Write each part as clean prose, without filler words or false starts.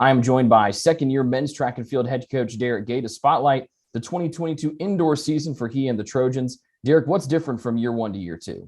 I am joined by second-year men's track and field head coach Derek Gay to spotlight the 2022 indoor season for he and the Trojans. Derek, what's different from year one to year two?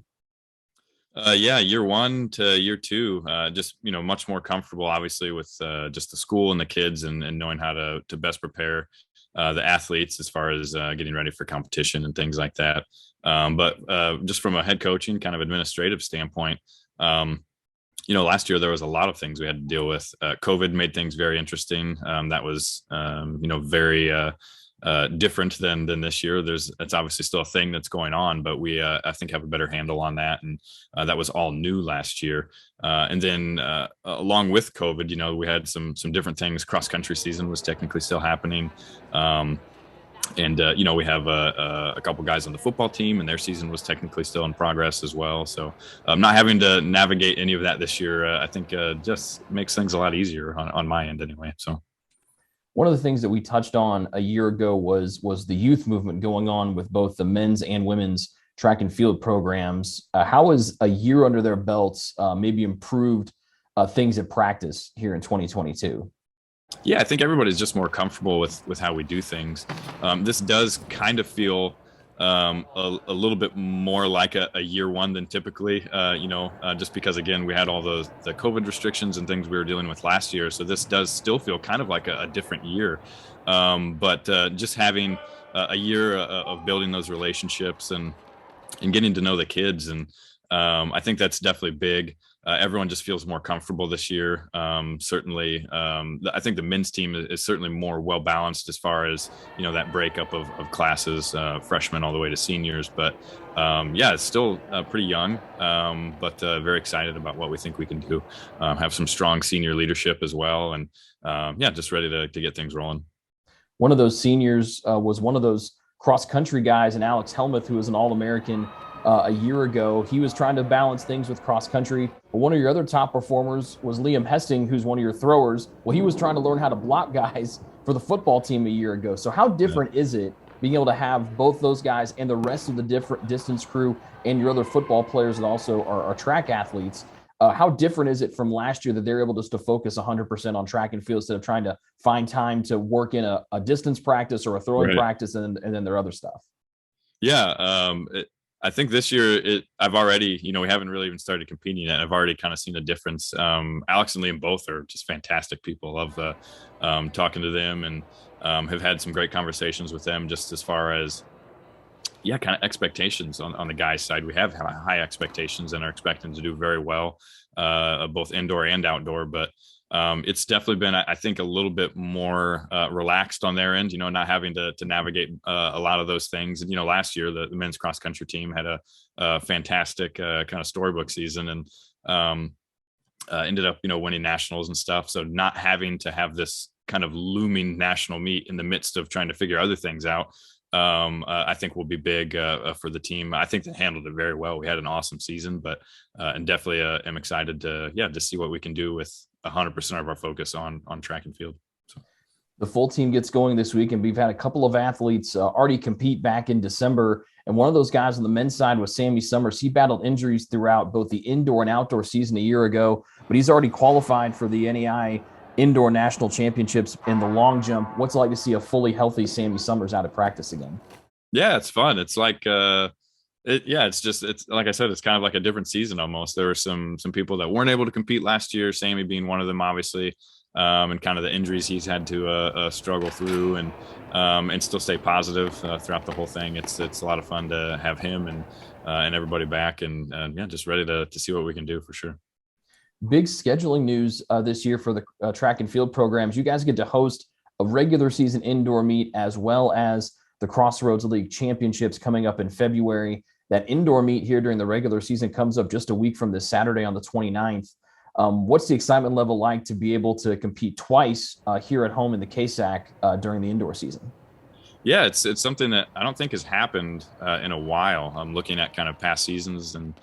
Year one to year two, just much more comfortable, obviously, with just the school and the kids, and knowing how to best prepare the athletes as far as getting ready for competition and things like that. But just from a head coaching kind of administrative standpoint, last year there was a lot of things we had to deal with. COVID made things very interesting. That was very different than this year. It's obviously still a thing that's going on, but we I think have a better handle on that, and that was all new last year. And then along with COVID, we had some different things. Cross country season was technically still happening. And we have a couple guys on the football team, and their season was technically still in progress as well. So not having to navigate any of that this year, I think just makes things a lot easier on my end anyway. So one of the things that we touched on a year ago was the youth movement going on with both the men's and women's track and field programs. How has a year under their belts maybe improved things at practice here in 2022? Yeah, I think everybody's just more comfortable with how we do things. This does kind of feel a little bit more like a year one than typically, just because, again, we had all the COVID restrictions and things we were dealing with last year. So this does still feel kind of like a different year. But just having a year of building those relationships and getting to know the kids. And I think that's definitely big. Everyone just feels more comfortable this year. Certainly, I think the men's team is certainly more well-balanced as far as, that breakup of classes, freshmen all the way to seniors. But it's still pretty young, but very excited about what we think we can do. Have some strong senior leadership as well. And just ready to get things rolling. One of those seniors was one of those cross-country guys, and Alex Hellmuth, who was an All-American a year ago. He was trying to balance things with cross country. But one of your other top performers was Liam Hesting, who's one of your throwers. Well, he was trying to learn how to block guys for the football team a year ago. So how different is it being able to have both those guys and the rest of the different distance crew and your other football players that also are track athletes? How different is it from last year that they're able just to focus 100% on track and field instead of trying to find time to work in a distance practice or a throwing practice and then their other stuff? Yeah. I think this year I've already, we haven't really even started competing yet. I've already kind of seen a difference. Alex and Liam both are just fantastic people. Love talking to them, and have had some great conversations with them just as far as, kind of expectations on the guys' side. We have high expectations and are expecting to do very well, both indoor and outdoor. But it's definitely been, I think, a little bit more relaxed on their end, not having to navigate a lot of those things. And, last year, the men's cross country team had a fantastic kind of storybook season, and ended up, winning nationals and stuff. So not having to have this kind of looming national meet in the midst of trying to figure other things out, I think will be big for the team. I think they handled it very well. We had an awesome season, but and definitely am excited to see what we can do with 100% of our focus on track and field. So the full team gets going this week, and we've had a couple of athletes already compete back in December. And one of those guys on the men's side was Sammy Summers. He battled injuries throughout both the indoor and outdoor season a year ago, but he's already qualified for the NAI Indoor National Championships in the long jump. What's it like to see a fully healthy Sammy Summers out of practice again? Yeah, it's fun. It's like, it's like I said, it's kind of like a different season almost. There were some people that weren't able to compete last year, Sammy being one of them, obviously, and kind of the injuries he's had to struggle through and still stay positive throughout the whole thing. It's a lot of fun to have him and everybody back, and just ready to see what we can do for sure. Big scheduling news this year for the track and field programs. You guys get to host a regular season indoor meet as well as the Crossroads League Championships coming up in February. That indoor meet here during the regular season comes up just a week from this Saturday on the 29th. What's the excitement level like to be able to compete twice here at home in the KSAC during the indoor season? Yeah, it's something that I don't think has happened in a while. I'm looking at kind of past seasons and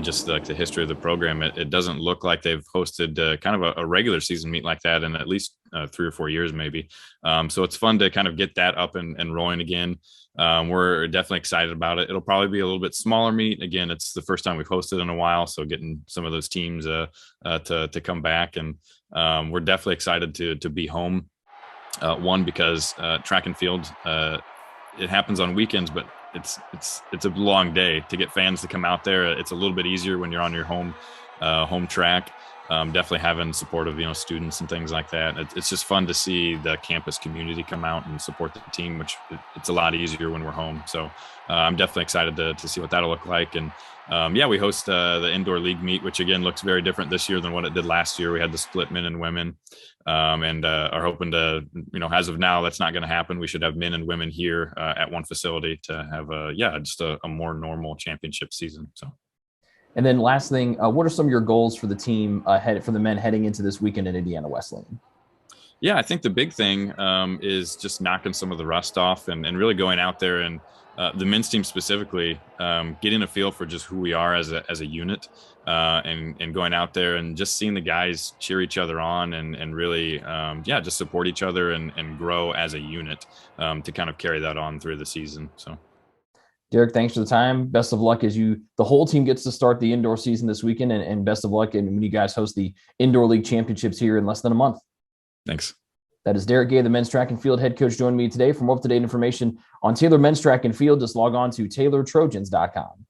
just like the history of the program. It doesn't look like they've hosted kind of a regular season meet like that in at least 3 or 4 years, maybe. So it's fun to kind of get that up and rolling again. We're definitely excited about it. It'll probably be a little bit smaller meet. Again, it's the first time we've hosted in a while, so getting some of those teams to come back and we're definitely excited to be home. One, because track and field, it happens on weekends, but it's a long day to get fans to come out there. It's a little bit easier when you're on your home track. Definitely having support of students and things like that. It's just fun to see the campus community come out and support the team, which it's a lot easier when we're home. So I'm definitely excited to see what that'll look like. And we host the indoor league meet, which again looks very different this year than what it did last year. We had the split men and women, and are hoping to, as of now, that's not going to happen. We should have men and women here at one facility to have just a more normal championship season. So. And then last thing, what are some of your goals for the team for the men heading into this weekend in Indiana Wesleyan? Yeah, I think the big thing is just knocking some of the rust off and really going out there and the men's team specifically, getting a feel for just who we are as a unit, and going out there and just seeing the guys cheer each other on and really, just support each other and grow as a unit, to kind of carry that on through the season. So. Derek, thanks for the time. Best of luck as the whole team gets to start the indoor season this weekend, and best of luck when you guys host the Indoor League Championships here in less than a month. Thanks. That is Derek Gay, the men's track and field head coach, joining me today. For more up-to-date information on Taylor men's track and field, just log on to TaylorTrojans.com.